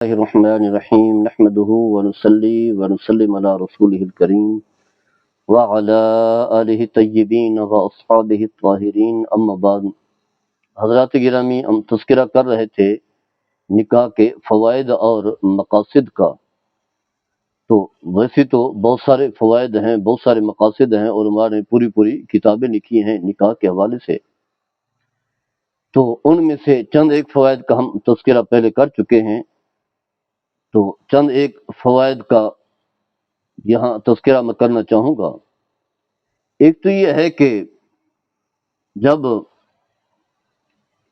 الله الرحمن الرحيم نحمده ونصلي ونسلم على رسوله الكريم وعلى آله الطيبين وأصحابه الطاهرين اما بعد۔ حضرات گرامی، ہم تذکرہ کر رہے تھے نکاح کے فوائد اور مقاصد کا۔ تو ویسے تو بہت سارے فوائد ہیں، بہت سارے مقاصد ہیں، علماء نے پوری کتابیں لکھی ہیں نکاح کے حوالے سے۔ تو ان میں سے چند ایک فوائد کا ہم تذکرہ پہلے کر چکے ہیں، تو چند ایک فوائد کا یہاں تذکرہ میں کرنا چاہوں گا۔ ایک تو یہ ہے کہ جب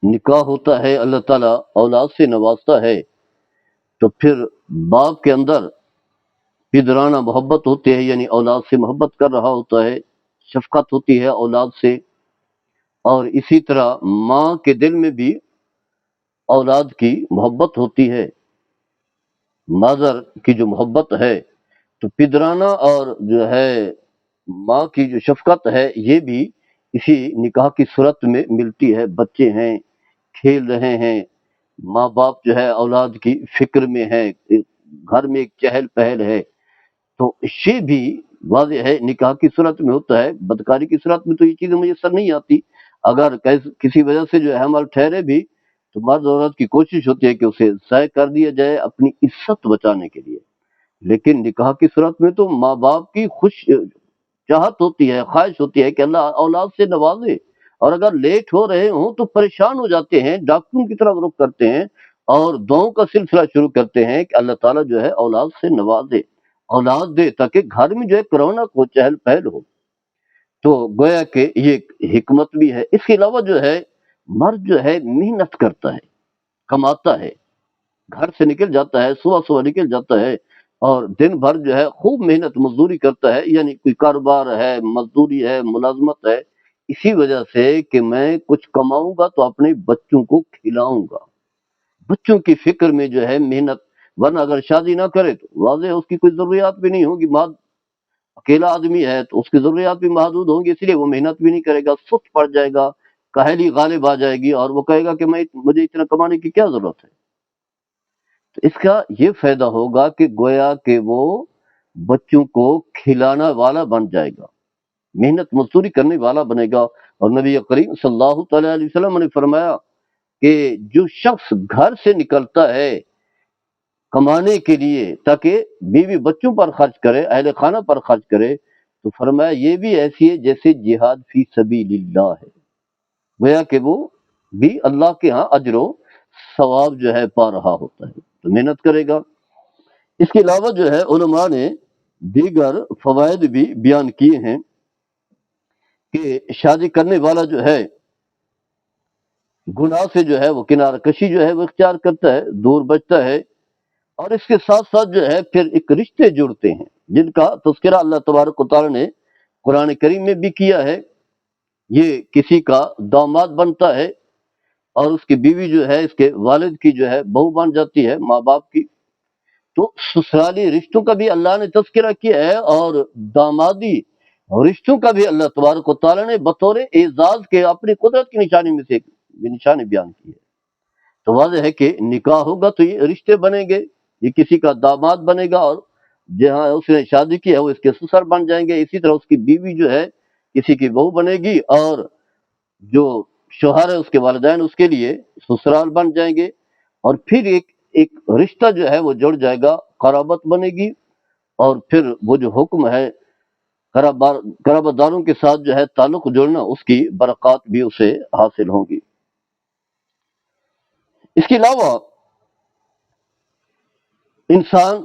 نکاح ہوتا ہے اللہ تعالیٰ اولاد سے نوازتا ہے، تو پھر باپ کے اندر پدرانہ محبت ہوتی ہے، یعنی اولاد سے محبت کر رہا ہوتا ہے، شفقت ہوتی ہے اولاد سے، اور اسی طرح ماں کے دل میں بھی اولاد کی محبت ہوتی ہے، مادر کی جو محبت ہے۔ تو پدرانہ اور جو ہے ماں کی جو شفقت ہے، یہ بھی اسی نکاح کی صورت میں ملتی ہے۔ بچے ہیں، کھیل رہے ہیں، ماں باپ جو ہے اولاد کی فکر میں ہے، گھر میں ایک چہل پہل ہے، تو یہ بھی واضح ہے نکاح کی صورت میں ہوتا ہے۔ بدکاری کی صورت میں تو یہ چیزیں میسر نہیں آتی۔ اگر کسی وجہ سے جو ہے حمل ٹھہرے بھی، تو مرد عورت کی کوشش ہوتی ہے کہ اسے ضائع کر دیا جائے اپنی عزت بچانے کے لیے۔ لیکن نکاح کی صورت میں تو ماں باپ کی چاہت ہوتی ہے، خواہش ہوتی ہے کہ اللہ اولاد سے نوازے، اور اگر لیٹ ہو رہے ہوں تو پریشان ہو جاتے ہیں، ڈاکٹروں کی طرف رخ کرتے ہیں اور دعاؤں کا سلسلہ شروع کرتے ہیں کہ اللہ تعالیٰ جو ہے اولاد سے نوازے، اولاد دے، تاکہ گھر میں جو ہے کرونا کو چہل پہل ہو۔ تو گویا کہ یہ ایک حکمت بھی ہے۔ اس کے علاوہ جو ہے مرد جو ہے محنت کرتا ہے، کماتا ہے، گھر سے نکل جاتا ہے، صبح نکل جاتا ہے، اور دن بھر جو ہے خوب محنت مزدوری کرتا ہے، یعنی کوئی کاروبار ہے، مزدوری ہے، ملازمت ہے، اسی وجہ سے کہ میں کچھ کماؤں گا تو اپنے بچوں کو کھلاؤں گا، بچوں کی فکر میں جو ہے محنت۔ ورنہ اگر شادی نہ کرے تو واضح ہے اس کی کوئی ضروریات بھی نہیں ہوگی، اکیلا آدمی ہے تو اس کی ضروریات بھی محدود ہوں گی، اس لیے وہ محنت بھی نہیں کرے گا، سست پڑ جائے گا، کاہلی غالب آ جائے گی، اور وہ کہے گا کہ مجھے اتنا کمانے کی کیا ضرورت ہے۔ تو اس کا یہ فائدہ ہوگا کہ گویا کہ وہ بچوں کو کھلانا والا بن جائے گا، محنت مزدوری کرنے والا بنے گا۔ اور نبی کریم صلی اللہ تعالی علیہ وسلم نے فرمایا کہ جو شخص گھر سے نکلتا ہے کمانے کے لیے تاکہ بیوی بچوں پر خرچ کرے، اہل خانہ پر خرچ کرے، تو فرمایا یہ بھی ایسی ہے جیسے جہاد فی سبیل اللہ ہے، گویا کہ وہ بھی اللہ کے ہاں اجر و ثواب جو ہے پا رہا ہوتا ہے، تو محنت کرے گا۔ اس کے علاوہ جو ہے علماء نے دیگر فوائد بھی بیان کیے ہیں کہ شادی کرنے والا جو ہے گناہ سے جو ہے وہ کنارہ کشی جو ہے وہ اختیار کرتا ہے، دور بچتا ہے، اور اس کے ساتھ ساتھ جو ہے پھر ایک رشتے جڑتے ہیں جن کا تذکرہ اللہ تبارک و تعالی نے قرآن کریم میں بھی کیا ہے۔ یہ کسی کا داماد بنتا ہے، اور اس کی بیوی جو ہے اس کے والد کی جو ہے بہو بن جاتی ہے، ماں باپ کی۔ تو سسرالی رشتوں کا بھی اللہ نے تذکرہ کیا ہے، اور دامادی رشتوں کا بھی اللہ تبارک و تعالی نے بطور اعزاز کے اپنی قدرت کی نشانی میں سے ایک نشانی بیان کی ہے۔ تو واضح ہے کہ نکاح ہوگا تو یہ رشتے بنیں گے، یہ کسی کا داماد بنے گا، اور جہاں اس نے شادی کی ہے وہ اس کے سسر بن جائیں گے، اسی طرح اس کی بیوی جو ہے کسی کی بہو بنے گی، اور جو شوہر ہے اس کے والدین اس کے لیے سسرال بن جائیں گے، اور پھر ایک رشتہ جو ہے وہ جڑ جائے گا، قرابت بنے گی، اور پھر وہ جو حکم ہے قرابت داروں کے ساتھ جو ہے تعلق جوڑنا، اس کی برکات بھی اسے حاصل ہوں گی۔ اس کے علاوہ انسان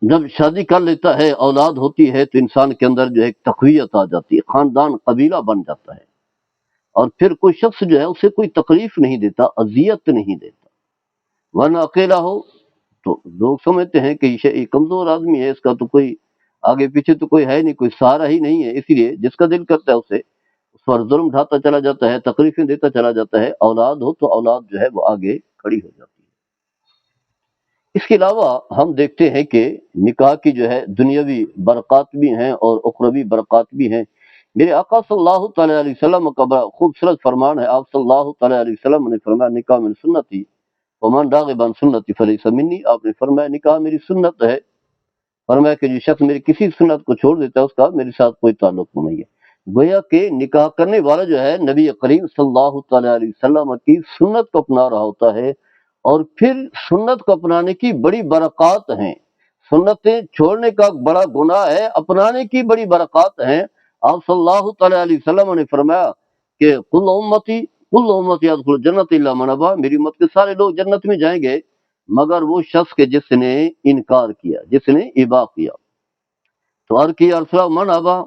جب شادی کر لیتا ہے، اولاد ہوتی ہے، تو انسان کے اندر جو ہے ایک تقویت آ جاتی ہے، خاندان قبیلہ بن جاتا ہے، اور پھر کوئی شخص جو ہے اسے کوئی تکلیف نہیں دیتا، اذیت نہیں دیتا۔ ورنہ اکیلا ہو تو لوگ سمجھتے ہیں کہ یہ کمزور آدمی ہے، اس کا تو کوئی آگے پیچھے تو کوئی ہے نہیں، کوئی سہارا ہی نہیں ہے، اسی لیے جس کا دل کرتا ہے اسے اس پر ظلم ڈھاتا چلا جاتا ہے، تکلیفیں دیتا چلا جاتا ہے۔ اولاد ہو تو اولاد جو ہے وہ آگے کھڑی ہو جاتی ہے۔ اس کے علاوہ ہم دیکھتے ہیں کہ نکاح کی جو ہے دنیاوی برکات بھی ہیں اور اخروی برکات بھی ہیں۔ میرے آقا صلی اللہ تعالی علیہ وسلم کا بڑا خوبصورت فرمان ہے۔ آپ صلی اللہ تعالی علیہ وسلم نے فرمایا، نکاح من سنتی ومن راغب عن سنتی فلیس منی، آپ نے فرمایا نکاح میری سنت ہے، فرمایا کہ جو شخص میری کسی سنت کو چھوڑ دیتا ہے اس کا میرے ساتھ کوئی تعلق نہیں ہے۔ گویا کہ نکاح کرنے والا جو ہے نبی کریم صلی اللہ تعالیٰ علیہ وسلم کی سنت کو اپنا رہا ہوتا ہے، اور پھر سنت کو اپنانے کی بڑی برکات ہیں، سنتیں چھوڑنے کا بڑا گناہ ہے، اپنانے کی بڑی برکات ہیں۔ آپ صلی اللہ تعالیٰ علیہ وسلم نے فرمایا کہ کل امتی یدخل الجنت الا من ابا، میری امت کے سارے لوگ جنت میں جائیں گے مگر وہ شخص کے جس نے انکار کیا، جس نے ابا کیا۔ تو عرض کیا رسول اللہ من ابا،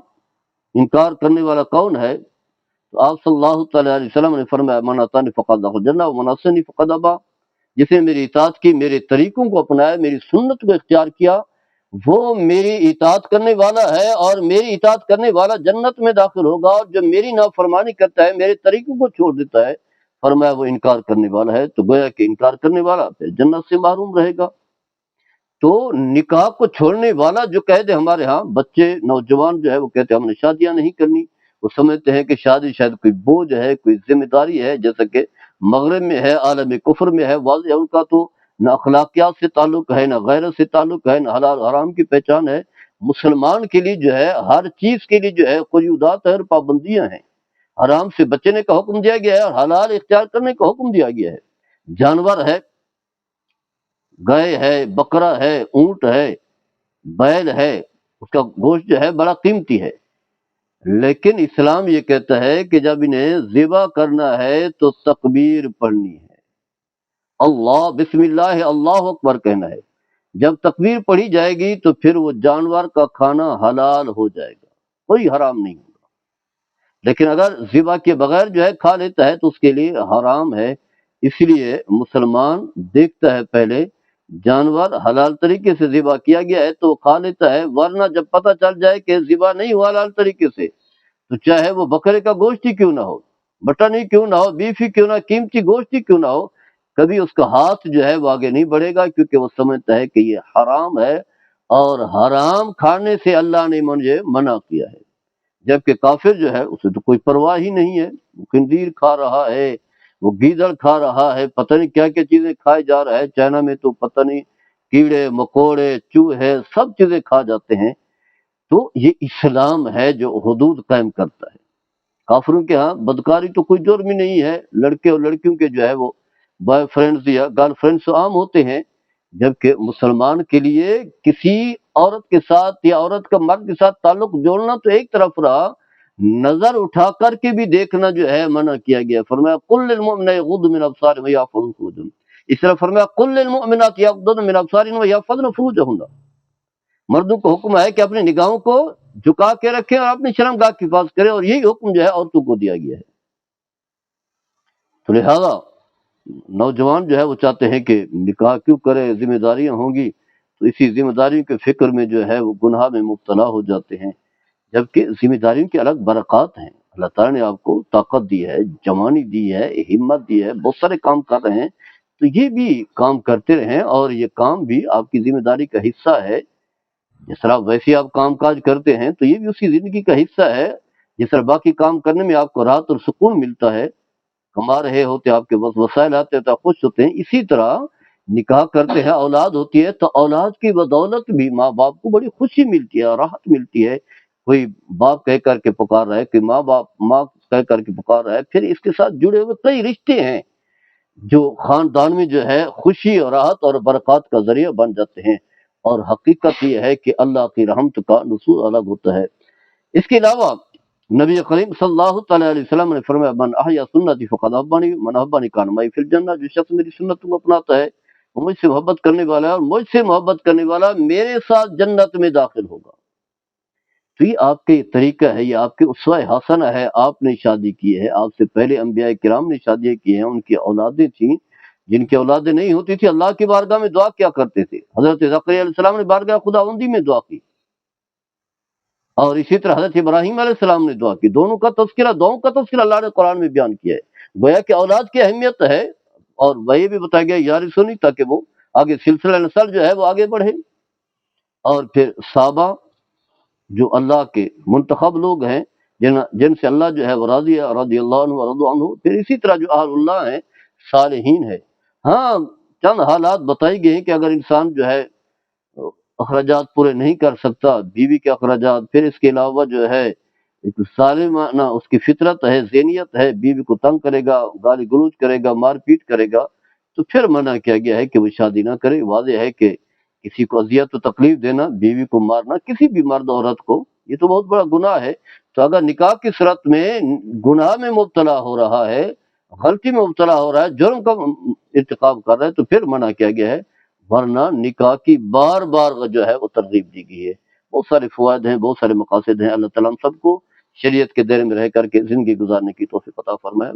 انکار کرنے والا کون ہے؟ تو آپ صلی اللہ تعالیٰ علیہ وسلم نے فرمایا من اطاعنی فقد دخل الجنہ ومن عصانی فقد ابا، جس نے میری اطاعت کی، میرے طریقوں کو اپنایا، میری سنت کو اختیار کیا، وہ میری اطاعت کرنے والا ہے، اور میری اطاعت کرنے والا جنت میں داخل ہوگا، اور جو میری نافرمانی کرتا ہے، میرے طریقوں کو چھوڑ دیتا ہے، فرمایا وہ انکار کرنے والا ہے۔ تو گویا کہ انکار کرنے والا پھر جنت سے محروم رہے گا۔ تو نکاح کو چھوڑنے والا جو کہہ دے، ہمارے ہاں بچے نوجوان جو ہے وہ کہتے ہیں ہم نے شادیاں نہیں کرنی، وہ سمجھتے ہیں کہ شادی شاید کوئی بوجھ ہے، کوئی ذمہ داری ہے، جیسا کہ مغرب میں ہے، عالم کفر میں ہے، واضح ہے ان کا تو نہ اخلاقیات سے تعلق ہے، نہ غیرت سے تعلق ہے، نہ حلال حرام کی پہچان ہے۔ مسلمان کے لیے جو ہے ہر چیز کے لیے جو ہے قیودات اور پابندیاں ہیں، حرام سے بچنے کا حکم دیا گیا ہے اور حلال اختیار کرنے کا حکم دیا گیا ہے۔ جانور ہے، گائے ہے، بکرا ہے، اونٹ ہے، بیل ہے، اس کا گوشت جو ہے بڑا قیمتی ہے، لیکن اسلام یہ کہتا ہے کہ جب انہیں ذبح کرنا ہے تو تکبیر پڑھنی ہے، اللہ بسم اللہ اللہ اکبر کہنا ہے۔ جب تکبیر پڑھی جائے گی تو پھر وہ جانور کا کھانا حلال ہو جائے گا، کوئی حرام نہیں ہوگا۔ لیکن اگر ذبح کے بغیر جو ہے کھا لیتا ہے تو اس کے لیے حرام ہے۔ اس لیے مسلمان دیکھتا ہے پہلے جانور حلال طریقے سے ذبح کیا گیا ہے تو وہ کھا لیتا ہے، ورنہ جب پتہ چل جائے کہ ذبح نہیں ہوا حلال طریقے سے تو چاہے وہ بکرے کا گوشت ہی کیوں نہ ہو، مٹن ہی کیوں نہ ہو، بیف ہی کیوں نہ، قیمتی گوشت ہی کیوں نہ ہو، کبھی اس کا ہاتھ جو ہے وہ آگے نہیں بڑھے گا، کیونکہ وہ سمجھتا ہے کہ یہ حرام ہے، اور حرام کھانے سے اللہ نے مجھے منع کیا ہے۔ جبکہ کافر جو ہے اسے تو کوئی پرواہ ہی نہیں ہے، وہ خنزیر کھا رہا ہے، وہ گیدڑ کھا رہا ہے، پتہ نہیں کیا کیا چیزیں کھائے جا رہا ہے، چائنا میں تو پتہ نہیں کیڑے مکوڑے چوہے سب چیزیں کھا جاتے ہیں۔ تو یہ اسلام ہے جو حدود قائم کرتا ہے۔ کافروں کے ہاں بدکاری تو کوئی جرم ہی نہیں ہے، لڑکے اور لڑکیوں کے جو ہے وہ بوائے فرینڈز یا گرل فرینڈز عام ہوتے ہیں، جبکہ مسلمان کے لیے کسی عورت کے ساتھ یا عورت کا مرد کے ساتھ تعلق جوڑنا تو ایک طرف رہا، نظر اٹھا کر کے بھی دیکھنا جو ہے منع کیا گیا۔ فرمایا قل للمؤمنین یغضضوا من ابصارہم ویحفظوا فروجہم، اس طرح فرمایا قل للمؤمنات یغضضن من ابصارہن ویحفظن فروجہن، مردوں کو حکم ہے کہ اپنی نگاہوں کو جھکا کے رکھیں اور اپنی شرمگاہ کی حفاظت کریں، اور یہی حکم جو ہے عورتوں کو دیا گیا ہے۔ تو لہذا نوجوان جو ہے وہ چاہتے ہیں کہ نکاح کیوں کرے، ذمہ داریاں ہوں گی، تو اسی ذمہ داریوں کے فکر میں جو ہے وہ گناہ میں مبتلا ہو جاتے ہیں، جبکہ ذمہ داریوں کی الگ برکات ہیں۔ اللہ تعالیٰ نے آپ کو طاقت دی ہے، جوانی دی ہے، ہمت دی ہے، بہت سارے کام کر رہے ہیں، تو یہ بھی کام کرتے رہیں، اور یہ کام بھی آپ کی ذمہ داری کا حصہ ہے۔ جس طرح ویسے آپ کام کاج کرتے ہیں تو یہ بھی اسی زندگی کا حصہ ہے، جس طرح باقی کام کرنے میں آپ کو راحت اور سکون ملتا ہے، کما رہے ہوتے آپ کے پاس وسائل آتے ہیں تو آپ خوش ہوتے ہیں، اسی طرح نکاح کرتے ہیں، اولاد ہوتی ہے تو اولاد کی بدولت بھی ماں باپ کو بڑی خوشی ملتی ہے اور راحت ملتی ہے۔ کوئی باپ کہہ کر کے پکار رہا ہے، کوئی ماں کہہ کر کے پکار رہا ہے، پھر اس کے ساتھ جڑے ہوئے کئی رشتے ہیں جو خاندان میں جو ہے خوشی اور راحت اور برکات کا ذریعہ بن جاتے ہیں، اور حقیقت یہ ہے کہ اللہ کی رحمت کا نزول الگ ہوتا ہے۔ اس کے علاوہ نبی کریم صلی اللہ تعالیٰ علیہ وسلم نے فرمایا من احیا سنتی فقد احبنی من احبنی کان معی فی الجنہ، جو شخص میری سنتوں کو اپناتا ہے وہ مجھ سے محبت کرنے والا ہے، اور مجھ سے محبت کرنے والا میرے ساتھ جنت میں داخل ہوگا۔ تو یہ آپ کے طریقہ ہے، یہ آپ کے اسوہ حسنہ ہے، آپ نے شادی کی ہے، آپ سے پہلے انبیاء کرام نے شادیاں کی ہیں، ان کی اولادیں تھیں، جن کی اولادیں نہیں ہوتی تھی اللہ کی بارگاہ میں دعا کیا کرتے تھے۔ حضرت زکریا علیہ السلام نے بارگاہ خداوندی میں دعا کی، اور اسی طرح حضرت ابراہیم علیہ السلام نے دعا کی، دونوں کا تذکرہ اللہ نے قرآن میں بیان کیا ہے۔ گویا کہ اولاد کی اہمیت ہے، اور وہی بھی بتایا گیا یارثونی، تاکہ وہ آگے سلسلہ نسل جو ہے وہ آگے بڑھے۔ اور پھر صحابہ جو اللہ کے منتخب لوگ ہیں، جن سے اللہ جو ہے وہ رضی اللہ عنہ ورضوا عنہ، پھر اسی طرح جو اہل اللہ ہیں، صالحین ہے۔ ہاں چند حالات بتائی گئے ہیں کہ اگر انسان جو ہے اخراجات پورے نہیں کر سکتا، بیوی کے اخراجات، پھر اس کے علاوہ جو ہے ایک سالمانہ اس کی فطرت ہے، ذہنیت ہے، بیوی کو تنگ کرے گا، گالی گلوچ کرے گا، مار پیٹ کرے گا، تو پھر منع کیا گیا ہے کہ وہ شادی نہ کرے۔ واضح ہے کہ کسی کو اذیت و تکلیف دینا، بیوی کو مارنا، کسی بھی مرد عورت کو، یہ تو بہت بڑا گناہ ہے۔ تو اگر نکاح کی صورت میں گناہ میں مبتلا ہو رہا ہے، غلطی میں مبتلا ہو رہا ہے، جرم کا ارتکاب کر رہا ہے، تو پھر منع کیا گیا ہے، ورنہ نکاح کی بار بار جو ہے وہ ترغیب دی گئی ہے۔ بہت سارے فوائد ہیں، بہت سارے مقاصد ہیں۔ اللہ تعالیٰ ہم سب کو شریعت کے دائرے میں رہ کر کے زندگی گزارنے کی توفیق عطا فرمائے۔